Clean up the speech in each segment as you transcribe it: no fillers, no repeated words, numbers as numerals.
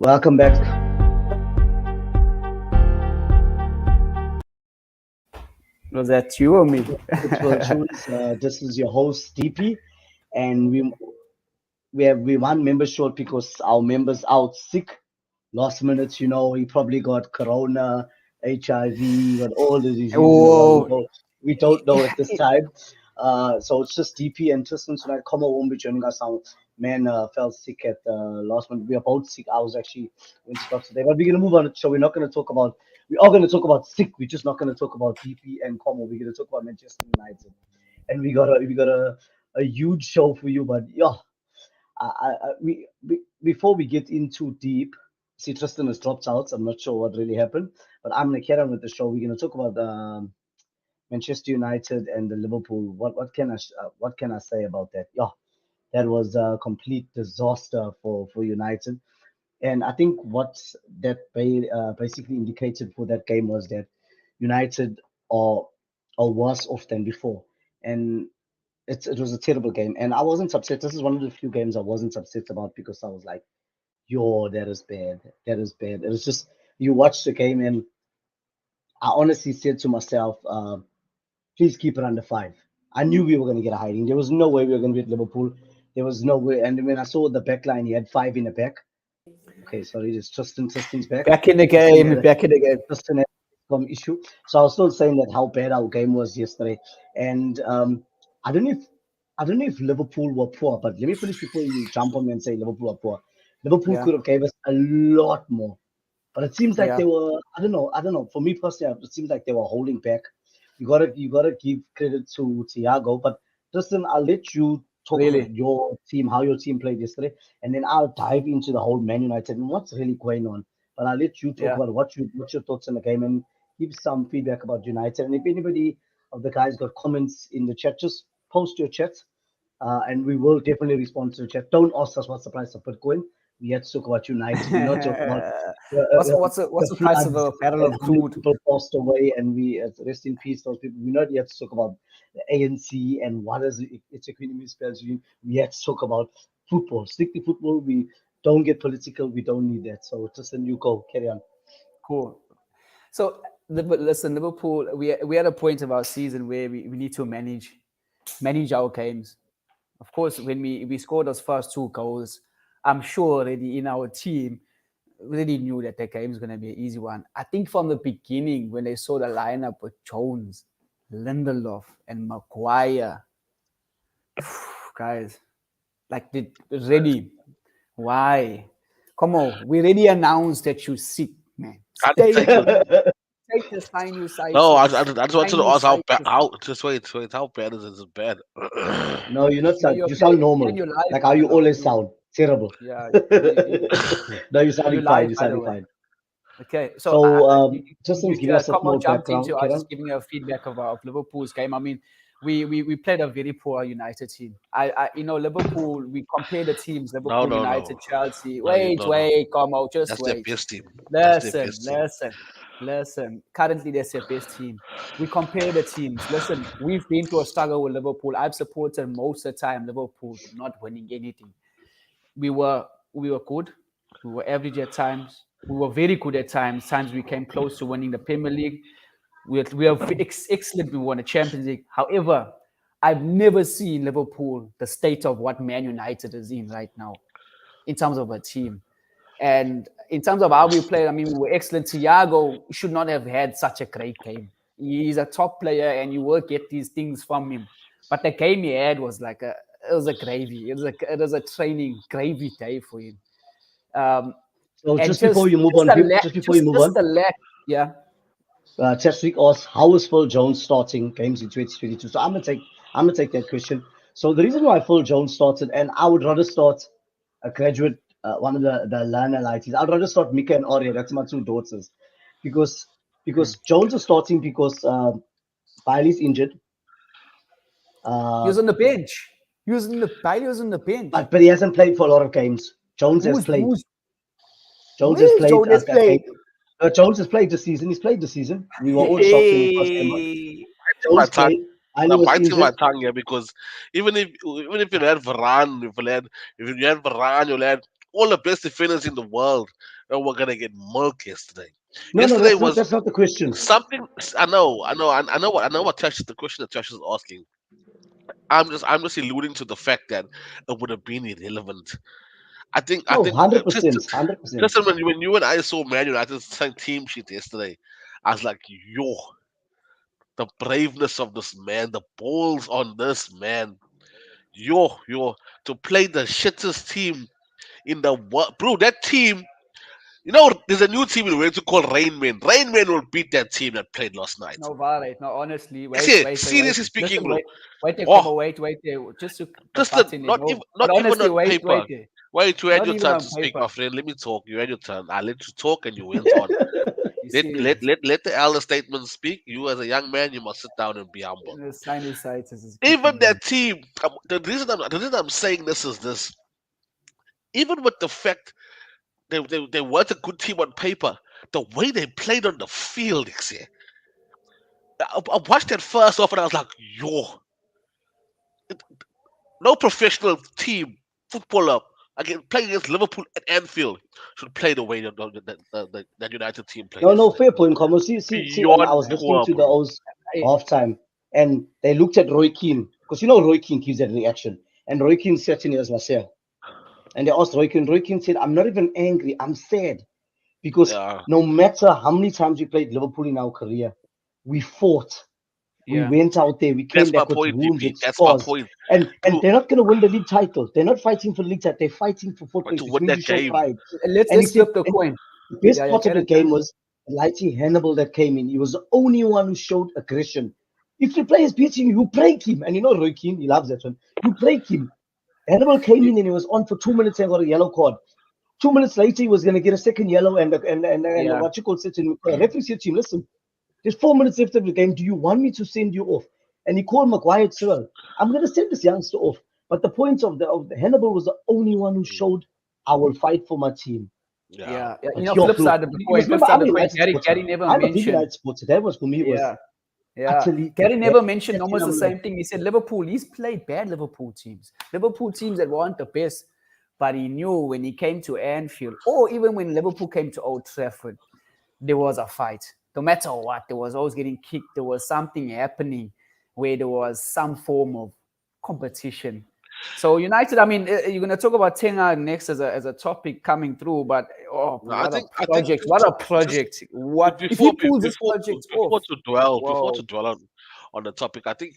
Welcome back. Was that you or me? It's Will Tunes. This is your host DP, and we one member short because our members out sick last minute. He probably got corona, HIV, got all the diseases in the world. Oh, We don't know at this time. So it's just DP and Tristan tonight. Como won't be joining us. Our man fell sick at last minute. We are both sick. I was actually went to doctor today, but we're gonna move on. So we're not gonna talk about. We are gonna talk about sick. We're just not gonna talk about DP and Como. We're gonna talk about Manchester United, and we got a huge show for you. But yeah, before we get into deep, see Tristan has dropped out. I'm not sure what really happened, but I'm gonna carry on with the show. We're gonna talk about Manchester United and the Liverpool. What can I say about that? Yeah, that was a complete disaster for United. And I think what that basically indicated for that game was that United are are worse off than before. And it was a terrible game. And I wasn't upset. This is one of the few games I wasn't upset about because I was like, yo, that is bad. That is bad. It was just you watch the game and I honestly said to myself, please keep it under five. I knew we were going to get a hiding. There was no way we were going to beat Liverpool. There was no way. And when I saw the back line, he had five in the back. Okay, sorry, it's Tristan's back. back in the Tristan game, had back in the game. Tristan had some issue. So I was still saying that how bad our game was yesterday. And I don't know if Liverpool were poor, but let me finish before you jump on me and say Liverpool were poor. Liverpool Yeah, could have gave us a lot more. But it seems like yeah, they were, I don't know. For me personally, it seems like they were holding back. You gotta give credit to Thiago. But listen, I'll let you talk about really. your team, how your team played yesterday, and then I'll dive into the whole Man United and what's really going on. But I'll let you talk Yeah. about what's your thoughts on the game and give some feedback about United. And if anybody of the guys got comments in the chat, just post your chat, and we will definitely respond to the chat. Don't ask us what's the price of Bitcoin. We had to talk about United. We're not talking about What's the the price of floods a barrel and of how many crude? people passed away, and we rest in peace those people. We're not yet to talk about the ANC and what is its economy spells. We had to talk about football, strictly football. We don't get political. We don't need that. So just a new go. Carry on. Cool. So, but listen, Liverpool. We at a point of our season where we need to manage our games. Of course, when we scored those first two goals, I'm sure already in our team really knew that the game is going to be an easy one. I think from the beginning, when they saw the lineup with Jones, Lindelof, and Maguire, guys, like, did ready. Why? Come on, we already announced that you sick, man. I didn't Stay take it. home. Take the No, I sinusitis. just wanted to ask how bad. How just wait. How bad is it? Is it bad? No, you're not No, sad. you're You sound okay. normal, And you're live, like how by you the way. always sound. Terrible. Yeah, No, you're you're sounding fine. live, You're by the sounding way. fine. Okay, so So, you Justin, give us a come small on, jumped background, into. I was Karen. just giving you a feedback of Liverpool's game. I mean, we played a very poor United team. Liverpool. We compare the teams: No, Liverpool, no, United, no, Chelsea. no, Wait, no, no. wait, come on, just That's their wait. best team. That's their Listen, best team. listen, listen. Currently, that's their best team. We compare the teams. Listen, we've been through a struggle with Liverpool. I've supported most of the time Liverpool not winning anything. We were good. We were average at times. We were very good at times. Times we came close to winning the Premier League. We are excellent. We won the Champions League. However, I've never seen Liverpool the state of what Man United is in right now in terms of a team. And in terms of how we played, I mean, we were excellent. Thiago should not have had such a great game. He's a top player, and you will get these things from him. But the game he had was it was a gravy. It was a training gravy day for him. Um, So and just before you move on, just before you move just on, the lack. Yeah. Cheswick asked, how is Phil Jones starting games in 2022? So I'm gonna take that question. So the reason why Phil Jones started, and I would rather start a graduate, one of the learner lighties. I'd rather start Mika and Arya. That's my two daughters, because Jones is starting because Bailey's injured. He Uh, was on the bench. Bailey was on the bench. but he hasn't played for a lot of games. Jones has Who's played. who's Jones has where's played Jonas a played? game. Jones has played this season. He's played this season. We were all shocked when he first came on. Hey. My Jones tongue. played. Ali I'm was biting my injured. tongue here because even if you had Varane, if you had Varane, you'll had all the best defenders in the world. and we're gonna get milk yesterday. No, no, Yesterday was that's not the question. something. I know what the question that Tash is asking. I'm just alluding to the fact that it would have been irrelevant. I No, think hundred just percent, 100%. just when you and I saw Man United's team sheet yesterday, I was like, yo, the braveness of this man, the balls on this man, yo, to play the shittest team in the world, bro. That team, you know, there's a new team in Wales called Rain Man. Rain Man will beat that team that played last night. No, Varane. No, honestly, wait, See, wait, wait, wait. seriously speaking, Listen, bro. wait, Oh, wait, just to listen, button it. No, but not even honestly, on wait paper. there. Wait, you had Not your even turn on to speak, my paper. friend. Let me talk. You had your turn. I let you talk, and you went on. You see, Let the elder statesman speak. You, as a young man, you must sit down and be humble. the sinusitis is Even kicking in. that team. The reason I'm saying this is this. Even with the fact they weren't a good team on paper, the way they played on the field, I watched that first off and I was like, yo, no professional team footballer again playing against Liverpool at Anfield should play the way that United team played No, no, yesterday. fair point, Como. See. I Beyond was listening poor, to the bro. O's I, halftime, and they looked at Roy Keane because Roy Keane gives that reaction, and Roy Keane said to me as myself, and they asked Roy Keane. Roy Keane said, "I'm not even angry. I'm sad because Yeah, no matter how many times we played Liverpool in our career, we fought. We yeah, went out there. We came that's my back with point, wounds, DP. with That's my scars, point. and To they're not going to win the league title. They're not fighting for the league title. They're fighting for fourth to place. It's win going to that show game. pride." And he let's said, flip the and coin. the best Yeah, part of get the it done. game was Lighty Hannibal that came in. He was the only one who showed aggression. If the player is beating you, you break him. And Roy Keane, he loves that one. You break him. Hannibal came in and he was on for 2 minutes and got a yellow card. 2 minutes later, he was going to get a second yellow. And Yeah, what you call said to him, the referee said to him, listen, there's 4 minutes left of the game. Do you want me to send you off? And he called Maguire as well. I'm going to send this youngster off. But the point of the Hannibal was the only one who showed, I will fight for my team. Yeah, yeah. But yo, Flip bro, side of the you coin. must Flip remember, side I'm of a the coin. United supporter. Gary never I'm a big mentioned. United supporter. That was for me was Yeah, yeah. utterly the Gary best never mentioned team almost the I'm same like, thing. He said Liverpool. He's played bad Liverpool teams. Liverpool teams that weren't the best, but he knew when he came to Anfield, or even when Liverpool came to Old Trafford, there was a fight. No matter what, there was always getting kicked. There was something happening where there was some form of competition. So United, I mean, you're going to talk about Tenga next as a topic coming through, but oh, no, what a I think project! What a project! What if he pulls this project off? before Wow, to dwell on the topic, I think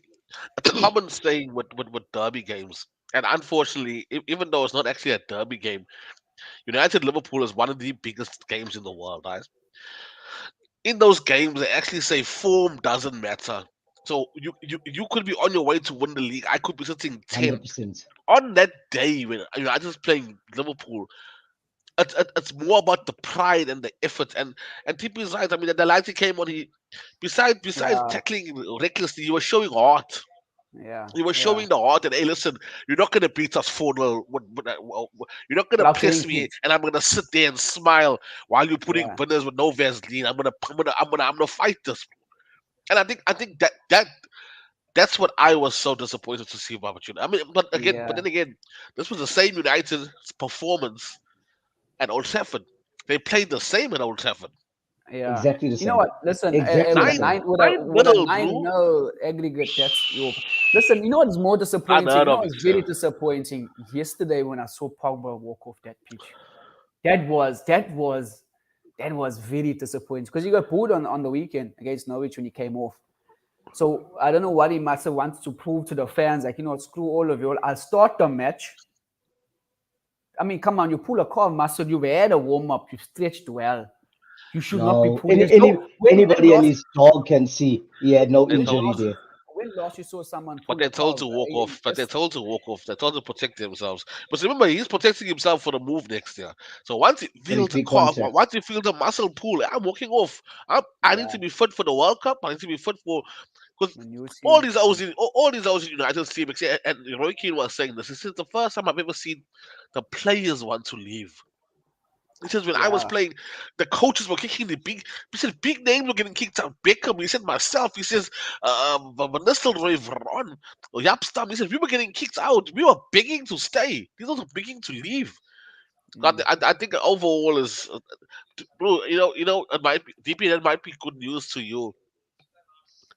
it's a common saying with derby games. And unfortunately, even though it's not actually a derby game, United Liverpool is one of the biggest games in the world, guys. In those games, they actually say form doesn't matter. So you could be on your way to win the league. I could be sitting 10th. 100%. On that day when United's playing Liverpool, it's more about the pride and the effort. And people is right. I mean, the light he came on, he besides yeah, tackling recklessly, he was showing heart. yeah, He was yeah. showing the heart that, hey, listen, you're not going to beat us 4-0. You're not going to Without press getting me, kicked. and I'm going to sit there and smile while you're putting Yeah, banners with no Vaseline. I'm gonna fight this. And I think that's what I was so disappointed to see about United. I mean, but yeah, then again, this was the same United performance at Old Trafford. They played the same at Old Trafford. yeah. Exactly the You know same. what? Listen, Exactly the with a same. nine, Nine with a nil, nine bro. no aggregate, that's your. Listen, you know what's more disappointing? Unheard You know of it, what's sir. very disappointing? Yesterday when I saw Pogba walk off that pitch, that was very disappointing because he got booed on the weekend against Norwich when he came off. So I don't know what he must have wants to prove to the fans, like, screw all of you all. I'll start the match. I mean, come on, you pull a call, Master. You've had a warm up. You've stretched well. You should not be No, pulled. There's no when anybody and last his dog can see he had no They when told injury last there. when last you saw someone But pull they're a told call? to walk off. But they're Just told to walk off. They're told to protect themselves. But remember, he's protecting himself for the move next year. So once he For his feels the big car, contract. once he feels the muscle pull, I'm walking off. I need to yeah, be fit for the World Cup. I need to be fit for because when you see all these hours in United team. And Roy Keane was saying this. This is the first time I've ever seen the players want to leave. He says when I was yeah, playing, the coaches were kicking the big. He said big names were getting kicked out. Beckham. He said myself. He says Van Nistelrooy, Veron, Yapstam. He said we were getting kicked out. We were begging to stay. These guys were begging to leave. I think overall is, bro. It might be DPN might be good news to you.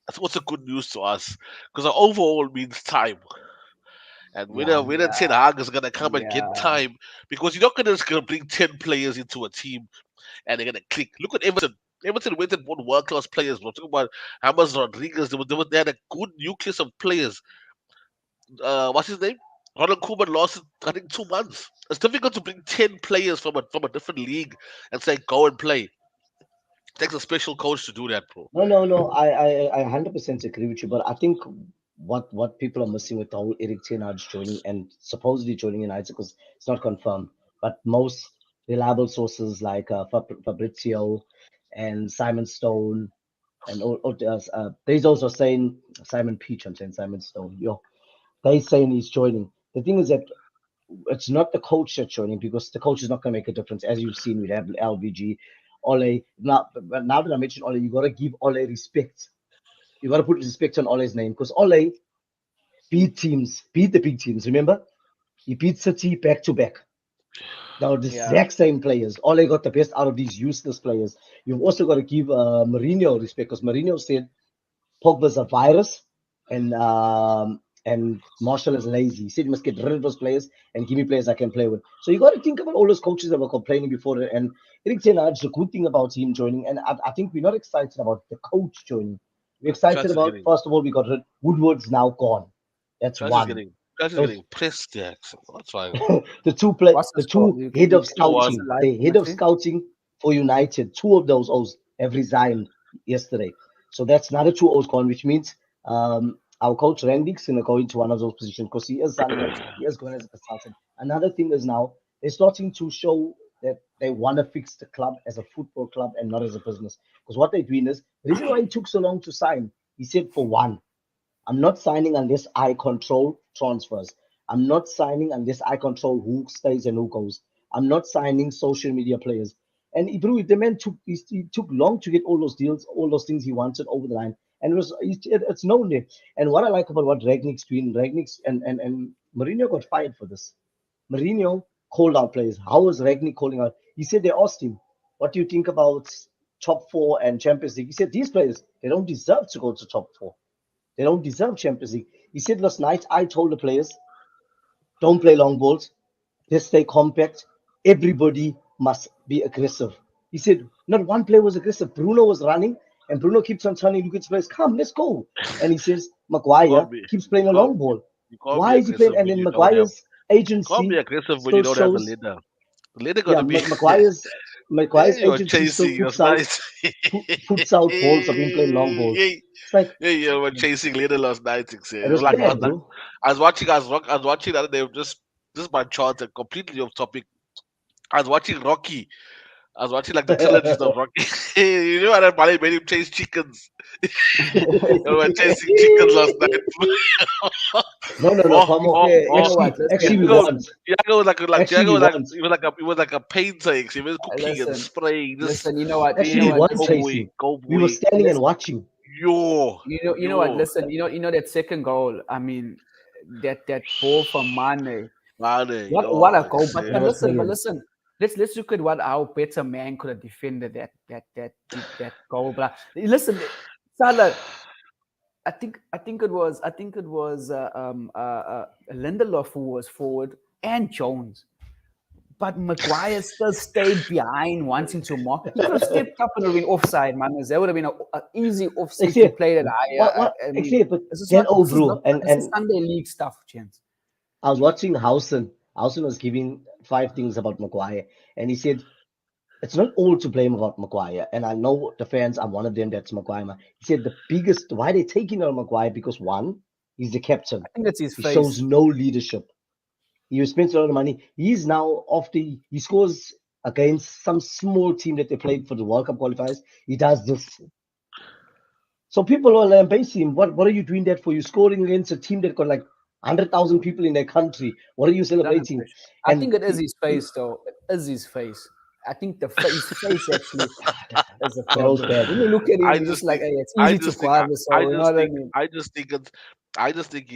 That's also good news to us because overall means time. And Yeah. winner Ten Hag is gonna come and get Yeah. time because you're not gonna just gonna bring 10 players into a team and they're gonna click. Look at Everton. Everton went and bought world class players. We're talking about James Rodriguez. They had a good nucleus of players. What's his name? Ronald Koeman lasted, I think, 2 months. It's difficult to bring 10 players from a different league and say go and play. It takes a special coach to do that, bro. No, no, no. I 100% agree with you, but I think what people are missing with the whole Eric Ten Hag joining and supposedly joining United because it's not confirmed, but most reliable sources like Fabrizio and Simon Stone and Bezos are saying Simon Peach. I'm saying Simon Stone. Yo, they saying he's joining. The thing is that it's not the coach that's joining because the coach is not going to make a difference. As you've seen, we have LVG, Ole. Now, but now that I mentioned Ole, you got to give Ole respect. You got to put respect on Ole's name because Ole beat teams, beat the big teams. Remember, he beat City back to back. Now the Yeah. exact same players. Ole got the best out of these useless players. You've also got to give Mourinho respect because Mourinho said Pogba's a virus and Marshall is lazy. He said you must get rid of those players and give me players I can play with. So you got to think about all those coaches that were complaining before. And Eric Ten Hag, the good thing about him joining, and I think we're not excited about the coach joining. We're excited Chance is about getting first of all we got Woodward's now gone. That's Chance is one. getting Chance is Those getting pressed, Jackson. What's wrong? What's the the score? two You can head you of can Two give us one. scouting, a live the head of commentary. scouting for United, two of those O's have resigned yesterday. So that's another two O's gone, which means our coach Randick's gonna go into one of those positions because he is going as a consultant. Another thing is now they're starting to show that they want to fix the club as a football club and not as a business. Because what they're doing is the reason why it took so long to sign, he said for one, I'm not signing unless I control transfers. I'm not signing unless I control who stays and who goes. I'm not signing social media players. And the man he took long to get all those deals, all those things he wanted over the line. And it's known there. And what I like about what Ragnick's doing, Ragnick's and Mourinho got fired for this. Mourinho called out players. How was Ragnick calling out? He said they asked him, "What do you think about top four and Champions League?" He said these players they don't deserve to go to top four. They don't deserve Champions League. He said last night, I told the players, don't play long balls. Let's stay compact. Everybody must be aggressive. He said, not one player was aggressive. Bruno was running, and Bruno keeps on telling Lucas players, come, let's go. And he says, You Maguire can't be keeps you playing a can't long you, ball. you can't be Why is he playing? aggressive And when then you don't have Maguire's you can't be agency aggressive when you still don't have the shows, leader. The leader yeah, gotta be Maguire's hey, you're agency still chasing, puts that's out nice. puts out balls of him playing long balls. Hey, It's like, hey, you were chasing leader last night. It it was was like bad, bro. I was watching the other day. Just by chance, and completely off topic. I was watching Rocky. I was watching like the trilogies of Rocky. You know how that Bali made him chase chickens. They were chasing chickens last night. No, no, no, Oh, Kwamo. oh, Okay, you oh. know what? Actually, we Tiago, Listen, want. Tiago was Actually, we want. it was like a painter. He was cooking and listen, spraying. Just listen. You know what? You Actually, know we hey, what? weren't go Listen, boy, chasing. go We were boy. standing and listen. watching. Yo, You know what? yo, Listen. You know that second goal. I mean, that ball from Mane. man, What a yo, goal! It was But brilliant. listen. Let's look at what how better man could have defended that goal. But listen, Salah. I think it was Lindelof who was forward and Jones. But Maguire still stayed behind, wanting to mark. He could have stepped up and would have been offside, man. There would have been an easy offside if you Except, played it higher. what? I mean, Except, but this is that not. old bro. This is Sunday League stuff, gents. I was watching Housen. Housen was giving five things about Maguire, and he said it's not all to blame about Maguire. And I know the fans. I'm one of them. That's Maguire. He said the biggest why they taking on Maguire because one, he's the captain. I think it's his He shows face. no leadership. He spends a lot of money. He's now after he scores against some small team that they played for the World Cup qualifiers. He does this. So people are lambasting him. What are you doing that for? You scoring against a team that got like 100,000 people in their country. What are you He's under celebrating? pressure. I And think it is his face, though. It is his face. I think his face actually is a that was problem. bad. When you look at him, I you're just just like, think, hey, it's I easy to just think, guard this. So you know what I mean? I just think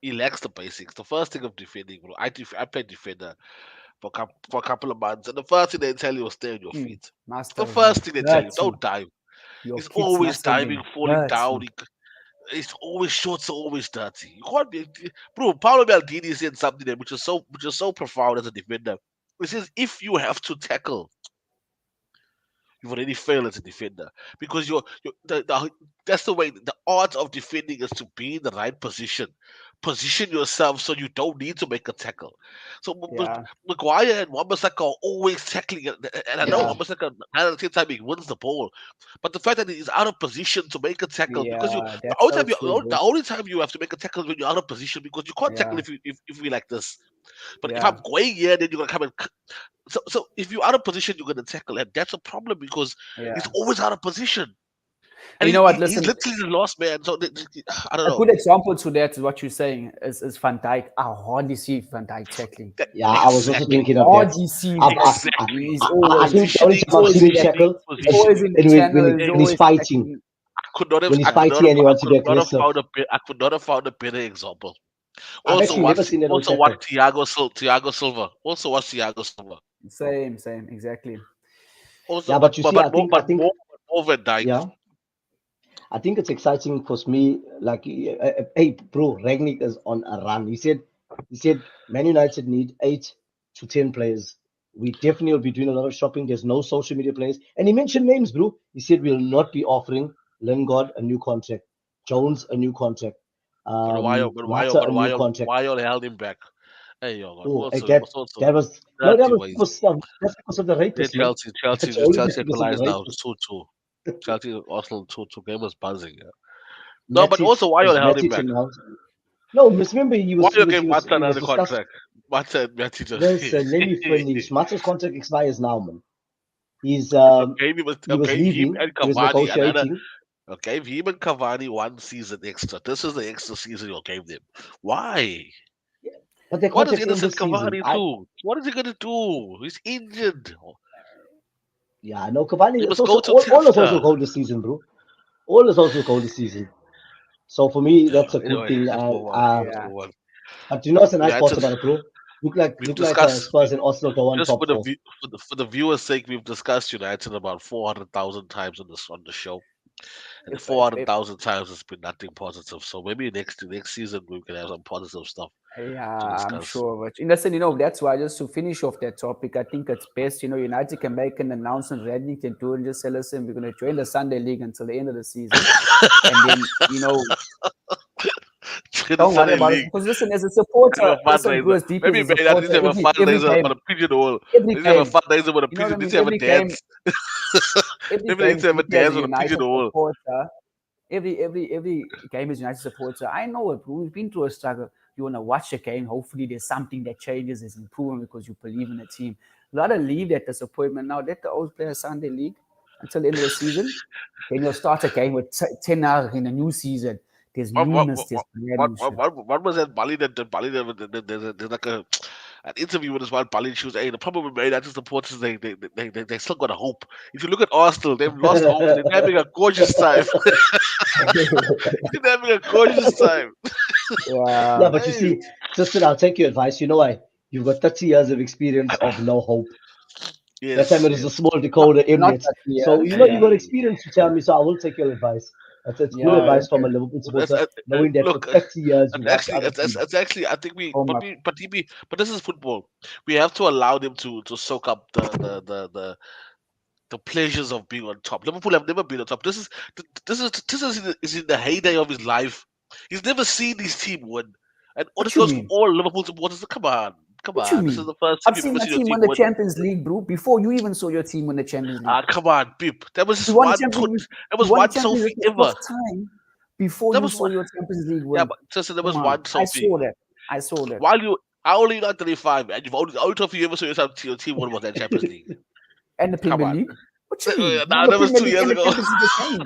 he lacks the basics. The first thing of defending, bro. I play defender. for a couple of months, and the first thing they tell you is stay on your feet. Must The have first been thing they tell you, dirty. don't dive. Your He's kits always must have diving, been falling down. dirty. It's always shorts are always dirty. You can't be, bro. Paolo Maldini said something there which is so profound as a defender. He says if you have to tackle, you've already failed as a defender because that's the way. The art of defending is to be in the right position yourself so you don't need to make a tackle. So Yeah, Maguire and Wan-Bissaka are always tackling, and I know yeah, Wan-Bissaka at the same time he wins the ball, but the fact that he's out of position to make a tackle because yeah. That's so true, the bro. only time you have to make a tackle is when you're out of position because you can't tackle Yeah, if we like this. But if yeah, I'm going here, then you're gonna come and so if you're out of position, you're gonna tackle, and that's a problem because he's yeah. always out of position, And and you know what? he's Listen, literally the last man. So I don't a know. good example to that is what you're saying is Van Dijk. I hardly see Van Dijk tackling. Yeah, I was also Exactly, thinking of that. Hardly see I, him I, tackling. I, exactly. He's I always, think the only Positioning, time he's I've always seen in him that. tackle He's is always positioning. in the channel. He's when he's always fighting. tackling. When he's fighting and he wants to be aggressive. I could not have found a better example. I've actually never seen that on Also watch tackle. Thiago Silva. Also watch Thiago Silva. Same, exactly. Yeah, but you see, But more Van Dijk. yeah, I think it's exciting because me, like, hey, bro, Ragnick is on a run. He said, Man United need 8 to 10 players. We definitely will be doing a lot of shopping. There's no social media players, and he mentioned names, bro. He said we'll not be offering Lingard a new contract, Jones a new contract, Mata a new contract. Why you held him back? Hey, yo, God, Oh, hey, also that was no, dirty ways. that's because of the Yeah, rapist, man. That's only Chelsea because of the equalized now. rapist. 2-2. Chelsea Arsenal 2-2 game was buzzing. Yeah. No, but Matic also why you is held him Matic back? in now. No, Miss remember Why you gave he Mata was another discussed. contract? Mata and Matty just Listen, let me finish. Mata's contract expires now, man. He's he was gave him leaving. and He was Cavani another. negotiating, Gave him and Cavani 1 season extra. This is the extra season you gave them. Why? but their What is contracts end innocent this season. Cavani do? What is he gonna do? He's injured. Yeah, no, Cavani. He It's must also go to all is also Tafta. goal this season, bro. All is also goal this season. So for me, Yeah. that's a good Anyway, thing. let's move on. Let's Yeah, move on. But you know what's the nice part United. about it, bro? We've Look like discussed Spurs and Arsenal go on just top four. for the viewers' sake. We've discussed United about 400,000 times on the show, and if, if, if 400,000 times has been nothing positive. So maybe next season we can have some positive stuff to Yeah, I'm discuss. sure. But listen, that's why just to finish off that topic, I think it's best, United can make an announcement, Redney can do it and just say, listen, we're going to join the Sunday League until the end of the season. And then, In the don't worry Sunday about it. League, Because listen, as a have supporter, a listen, fundraiser. Bruce Deep is Maybe a man, at least supporter have a every fundraiser on game. a pigeon hole. Every At least have a game. fundraiser with a You know what pigeon. I At least mean? have a Every game, dance. every Maybe they need game, to have a DP as dance a with a pigeon United hole. supporter, every game as a United supporter. I know it. We've been through a struggle. You want to watch a game. Hopefully, there's something that changes, there's improvement because you believe in the team. Rather leave that disappointment now. Let the old players Sunday League until the end of the season. Then you'll start a game with 10 hours in a new season. There's What what newness. what There's what brand new shit. what was that Bali that Bali there's like an interview with this one Bali. She was, hey, the problem with Man United supporters they still got a hope. If you look at Arsenal, they've lost hope and they're having a gorgeous time. They're having a gorgeous time. Yeah, Yeah. but you Hey, see, sister, I'll take your advice. You know why? You've got 30 years of experience of no hope. That time yes, it is a yes. small Not, decoder not Emirates. 30 So years. you got Hey, experience to tell me, so I will take your advice. It's good Yeah, advice from a okay. Liverpool that's, supporter, knowing that for look. 30 years you watch other teams. It's actually I think Oh my. but this is football. We have to allow them to soak up the pleasures of being on top. Liverpool have never been on top. This is in the heyday of his life. He's never seen his team win, and all What this you goes for mean? all Liverpool supporters. Come What you on. This is mean? the first time I've you've seen ever my seen your team team win the win. Champions League, bro, before you even saw your team win the Champions League. Come on, Pip. We won the Champions League. There We was won the one Champions trophy League the ever. first time before There you was saw one. your Champions League Yeah, win. but just there Come was on, one I trophy. saw that. I saw that. While you, I only not 35, and you've only the only trophy you ever saw your team win was that Champions League. And the Come Premier on. League. What you mean? We won Nah, the that was Premier 2 League years and the ago. Champions League again.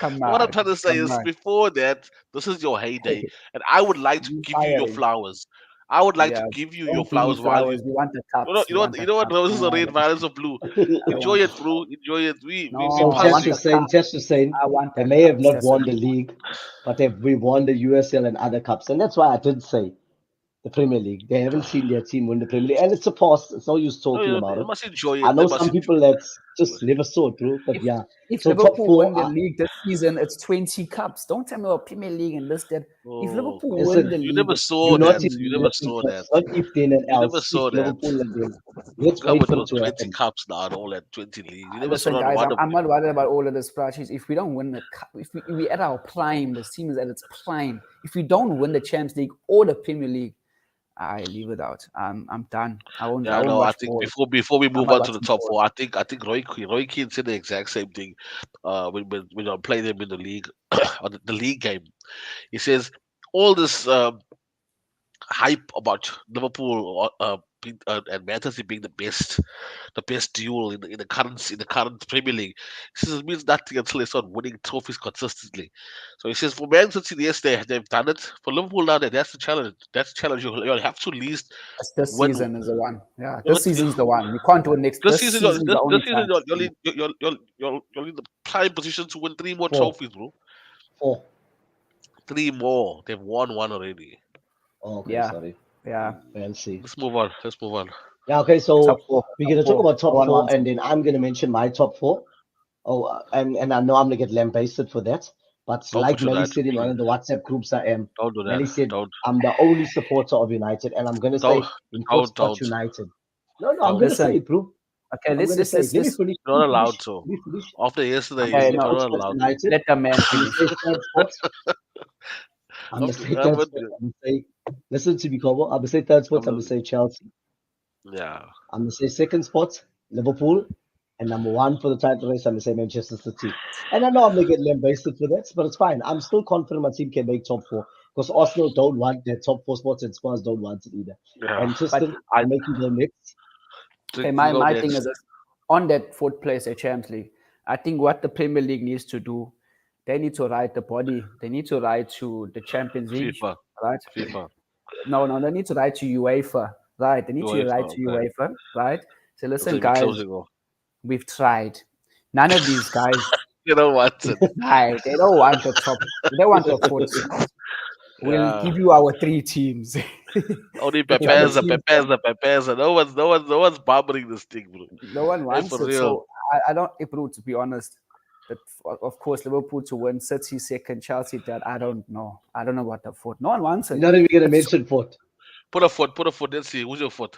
Come What I'm on, trying to say come is, on. before that, this is your heyday, and I would like to You give you your firing. flowers. I would like to Yeah. give you your Don't give me flowers while flowers. We want the cups. We want the you know what? cups. Roses Don't are want red, the violets are blue. I don't Enjoy want the it, cups. bro. Enjoy it. We No, So I just want to buzzing. the saying, cups. just to saying, I want they the may have cups. not That's what won the league, but we've won the USL and other cups, and that's why I did say the Premier League. They haven't seen their team win the Premier League, and it's a past. It's no use talking No, about they it. must enjoy I it. They know must some enjoy people that just never saw it, bro. But yeah, If so top Liverpool four. win the league this season, it's 20 cups. Don't tell me about Premier League and this, that. If Oh, Liverpool Listen, win the you league, never it's saw you're not that. 20 if You you're never league. not if saw that. first, not if then and You never else. If saw that. Liverpool and then let's Come wait with for those it to 20 happen. cups now and all that 20 leagues. You never saw Listen, not guys, one of I'm them. not worried about all of the splashers. If we don't win the cup, if we at our prime, the team is at its prime. If we don't win the Champions League or the Premier League, I leave it out. I'm done. I won't Yeah, no, I watch think ball. before we I'm move not on to the watching top ball. four, I think Roy Keane said the exact same thing. When I play them in the league, or the league game, he says all this hype about Liverpool and Manchester City being the best duel in the current Premier League. He says it means nothing until they start winning trophies consistently. So he says for Man City, yes, they've done it. For Liverpool now, that's the challenge. That's the challenge. You'll have to at least This win. season is the one. Yeah, You this know, season's the one. You can't win next. This This season, season's the only this season, time. you're in the prime position to win three more Four, trophies, bro. four. Three more. They've won one already. Oh, okay, Yeah, sorry. yeah. Fancy. Let's move on. Let's move on. Yeah, okay. Top So four. we're Top gonna talk four. about No top one four, wants it. and then I'm gonna mention my top four. Oh, and I know I'm gonna get lambasted for that, but Don't like put your Melly that. said in one Please. of the WhatsApp groups I am, Don't do that. Melly said Don't. I'm the only supporter of United, and I'm gonna Don't. say in quotes, but Don't. United. No, I'm Don't. gonna say Listen. it, bro. Okay, I'm gonna say it. Let me finish. You're Let not me finish. allowed to. Let me finish. After I'm yesterday, gonna Okay, say you're no. quotes, not but allowed to. United. Let the man I'm gonna finish. say third spot. I'm gonna After, say third spot. I'm gonna say listen to me, Kobo. I'm gonna say third spot. I'm gonna say Chelsea. yeah. I'm gonna say second spot, Liverpool, and number one for the title race, I'm gonna say Manchester City. And I know I'm gonna get lambasted for that, but it's fine. I'm still confident my team can make top four because Arsenal don't want their top four spots and Spurs don't want it either. Yeah. And But Tristan, I I'll make you go next. okay, you go my thing next. is this. On that fourth place at Champions League, I think what the Premier League needs to do, they need to write the body. They need to write to the Champions League, FIFA. right? FIFA. No, they need to write to UEFA, right? They need to write UEFA. to Okay. UEFA, right? So Because listen, they'll be guys, closing off. we've tried. None of these guys, You know what? right? They don't want the top. They want the fourth spot. We'll Yeah. give you our three teams. Only The other Pepeza, teams, Pepeza. No one's bombing this thing, bro. no one Hey, wants for it. real. So I don't, bro, to be honest, that of course Liverpool to win, City second, Chelsea third. I don't know. I don't know what the fourth. No one wants You're it. not even gonna It's, mention fourth. Put a foot. Let's see. Who's your foot?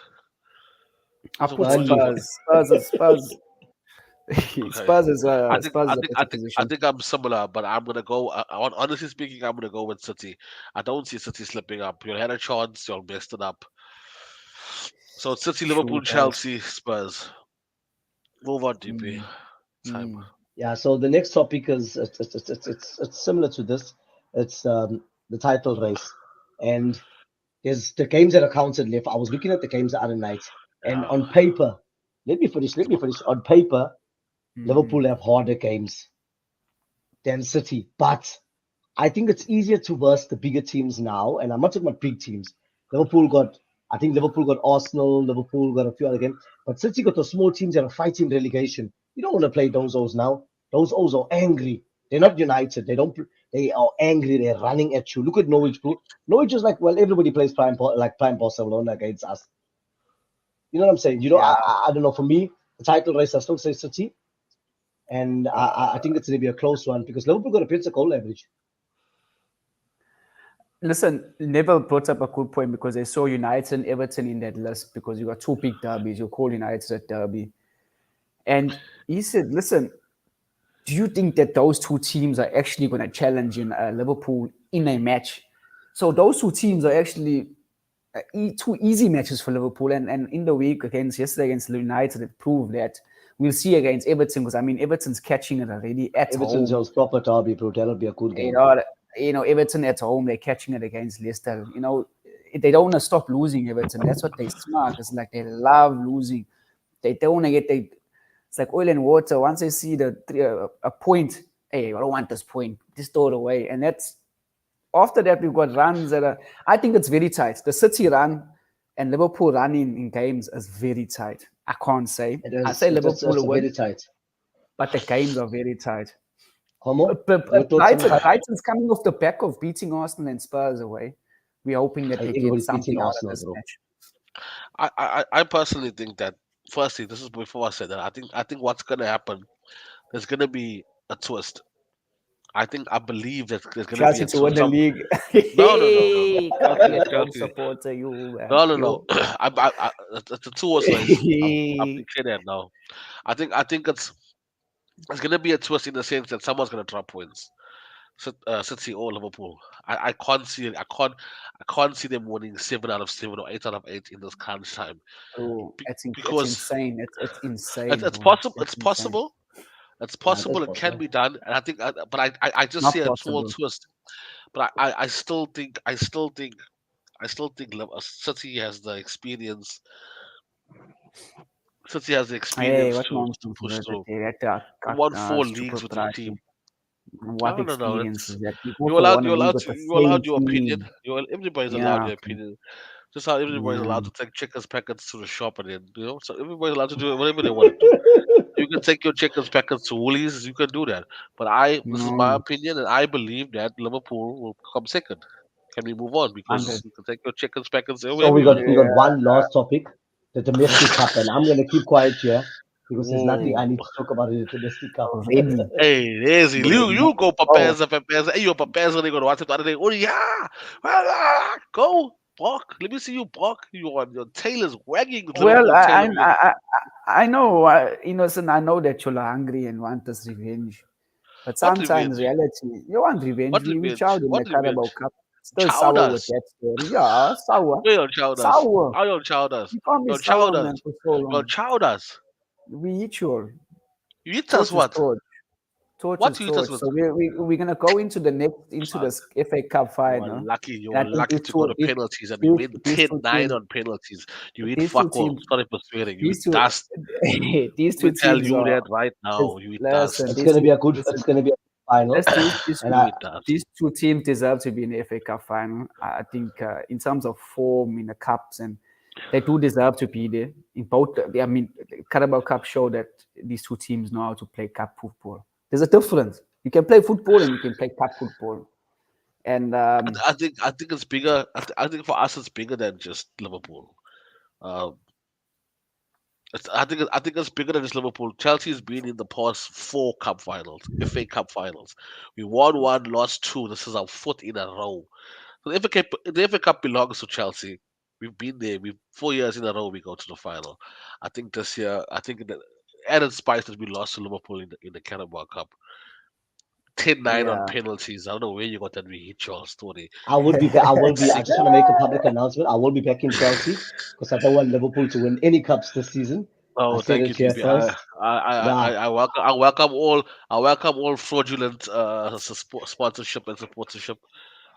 I Who's, put who's your Burnley. foot? Spurs. Okay. Spurs is a I better position. think I'm similar, but I'm gonna go. Honestly speaking, I'm gonna go with City. I don't see City slipping up. You had a chance, you all messed it up. So it's City, True Liverpool, that. Chelsea, Spurs. Move on, DP. Mm, Time. mm. Yeah. So the next topic is it's similar to this. It's the title race, and there's the games that are counted left. I was looking at the games the other night, and Yeah. on paper, let me finish. Let me finish. On paper, Mm-hmm. Liverpool have harder games than City, but I think it's easier to verse the bigger teams now. And I'm not talking about big teams. Liverpool got, I think Liverpool got Arsenal. Liverpool got a few other games, but City got the small teams that are fighting relegation. You don't want to play those O's now. Those O's are angry. They're not united. They don't. They are angry. They're running at you. Look at Norwich, bro. Norwich is like, well, everybody plays prime Barcelona against us. You know what I'm saying? You know, Yeah. I don't know. For me, the title race, I still say City, and I think it's going to be a close one because Liverpool got a better goal average. Listen, Neville brought up a good point because they saw United and Everton in that list because you got two big derbies. You call United a derby. And he said, listen, do you think that those two teams are actually going to challenge in Liverpool in a match? So those two teams are actually two easy matches for Liverpool. And in the week yesterday against United, it proved that we'll see against Everton because, I mean, Everton's catching it already at Everton's home. Joe's proper derby, bro. That'll be a good game. Everton at home, they're catching it against Leicester. They don't want to stop losing Everton. That's what they smart. It's like they love losing. They don't want to it's like oil and water. Once they see a point, hey, I don't want this point. Just throw it away. And that's after that we've got runs that are. I think it's very tight. The City run and Liverpool run in games is very tight. I can't say. I say Liverpool will win, very tight. but the games are very tight. Como? Your thoughts on that? Brighton's coming off the back of beating Arsenal and Spurs away. We're hoping that they get Everybody's beating something out of Arsenal, this bro. match. I personally think that, firstly, this is before I said that. I think what's gonna happen, there's gonna be a twist. I believe that there's gonna be Chelsea a to win twist. the league. No. Hey, Not copy a against strong Chelsea. supporter, you man. No. Yo. It's a two-horse race. I'm declaring that now. I think it's gonna be a twist in the sense that someone's gonna drop points. City or Liverpool. I can't see it. I can't see them winning 7 out of 7 or 8 out of 8 in this crunch time. Oh, it's Because insane. It's it's, insane, it's bro. possible. It's It's insane. possible. It's Yeah, that's possible. It can possible. be done. And but I just see Not a small possible. twist. But I still think City has the experience. City has the Hey, experience what to nonsense is push that? through. That You won four stupid leagues with your pride. team. What I don't know. experience It's is that? You you're also allowed. won a You're league allowed with to. the You're same allowed your opinion. team. Everybody's allowed Yeah, their okay. opinion. Just how everybody's allowed Yeah. to take checkers packets to the shop and then so everybody's allowed to do whatever they want to do. You can take your checkers packets to Woolies. You can do that. But this is my No, opinion, and I believe that Liverpool will come second. Can we move on? Because 100. you can take your checkers packets So wherever you want to we go. got Yeah. one last topic, the domestic cup, and I'm gonna keep quiet here because there's nothing I Whoa. need to talk about in the domestic cup. Already. Hey, there's he. Let's You go, go. Papeza. Hey, your Papeza, they go to watch it the other day. Oh, yeah. Go, Brock. Let me see you, Brock. Your tail is wagging with Well, Liverpool tail again. I know, Innocent, I know that you're hungry and want this revenge. But What sometimes revenge? reality, you want revenge. What We revenge? chowed in What the Carabao revenge? Cup. Still Chowed sour with us. that story. Yeah, sour. You don't chowed us. Sour. I don't chowed us. You can't be You don't chowed sour, us. man, for so You don't long. chowed us. We eat your You eat us torch is what? torch. Torch What is you eat us torch. with? So we're gonna go into Uh, this FA Cup final. You And are I think lucky to go to penalties and we win these 10 two 9 teams, on penalties. You eat these two fuck all. teams, Sorry for swearing. You eat these two, dust. these Let me two tell teams you are. that right now. You eat Listen, dust. It's gonna be a good. listen. It's gonna be a final, and You eat dust. These two teams deserve to be in the FA Cup final. I think in terms of form in the cups, and they do deserve to be there in both. I mean, the Carabao Cup show that these two teams know how to play cup football. There's a difference. You can play football and you can play cup football. And I think it's bigger. I think for us it's bigger than just Liverpool. Um, I think it's bigger than just Liverpool. Chelsea's been in the past 4 cup finals, FA Cup finals. We won one, lost two. This is our fourth in a row. So the FA Cup belongs to Chelsea. We've been there. We 4 years in a row we go to the final. I think this year, the added spice that we lost to Liverpool in the Carabao Cup. 10-9 on yeah, penalties. I don't know where you got that we hit your story. I will be. I will be. I Sick. just want to make a public announcement. I will be back in Chelsea because I don't want Liverpool to win any cups this season. I Oh, said thank it you, here TP. I first. I I Yeah, I I welcome I welcome all fraudulent sponsorship and supportership.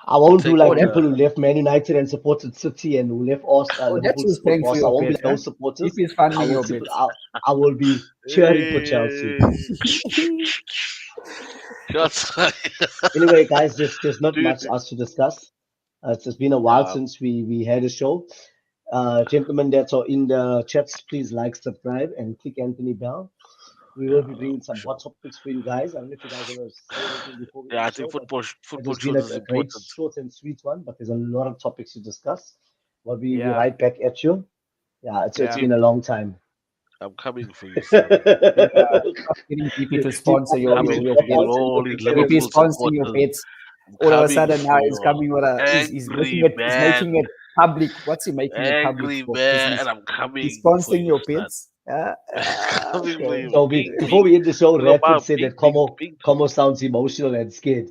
I I'll won't do take oh like all that people the who left Man United and supported City and who left oh that's Liverpool to who's support paying for Barca. I your won't be bets, like huh? those supporters. DP is funding your bets. I will be cheering for Chelsea. Hey. Shots. Anyway, guys, there's not Do you much think? else to discuss. It's been a while Yeah, since we had a show. Gentlemen that are in the chats, please like, subscribe, and click Anthony Bell. We will be yeah, bringing some sure. hot topics for you guys. I don't know if you guys want to say anything before we Yeah, end I the think show, but it football has been shows is a great, important. short and sweet one. But there's a lot of topics to discuss. But we Yeah, right back at you. Yeah, it's yeah, been a long time. I'm coming for you still. yeah. Stop getting DP to sponsor I'm your coming for you, bets. all these DP Liverpool sponsoring your supporters. bets. I'm All of a coming sudden now for he's you, coming with a angry he's man, making it public. What's he making it public angry for? Because man, and I'm he's coming for sponsoring you, your son. bets. Coming for Okay. you, So big, before big. we end the show, Talk Radford about said big, that big, Como big Como talk. sounds emotional and scared.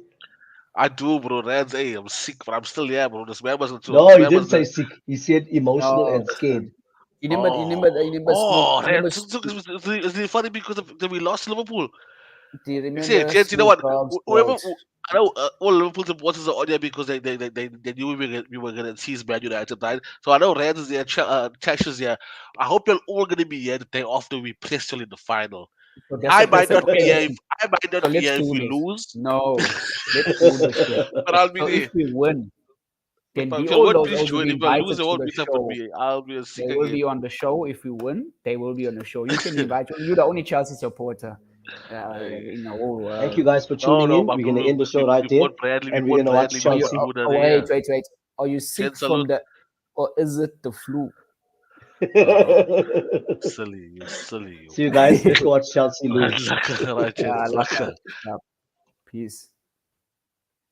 I do, bro. Reds, hey, I'm sick, but I'm still here, bro. This man wasn't too. No, This he man didn't wasn't. say sick. He said emotional No, and scared. listen. You remember Snoop. Oh, Reds. Is it funny because we lost to Liverpool? Do you You see, remember gents, you know Snoop what? Dogg's Whoever, quote? I know all Liverpool supporters are on there because they knew we were gonna seize Man United, right? So I know Reds is there, Chash is here. I hope you're all gonna be here the day after we press you in the final. So I might not be okay. here if Listen. I might So not be let's here if do we this. lose, No, let's do this shit. but I'll be So if there. we win, then If we I all win, those please will join. be If I lose, invited they to won't the meet up with show. me. I'll be sick They will again. be on the show. If we win, they will be on the show. You can invite you. You're the only Chelsea supporter Hey. in the whole Thank you world. guys for No, tuning no, in. but We're gonna end the show we right there, bought Bradley. We and we're bought gonna watch Bradley. We need Oh, you, to Chelsea. see who that oh, wait, is. wait, wait. Are you sick Ken, from salute. the, or is it the flu? Silly, you silly, you. See you guys. Let's watch Chelsea lose. Right, right, Yeah, Ken. like that. Yeah. Peace.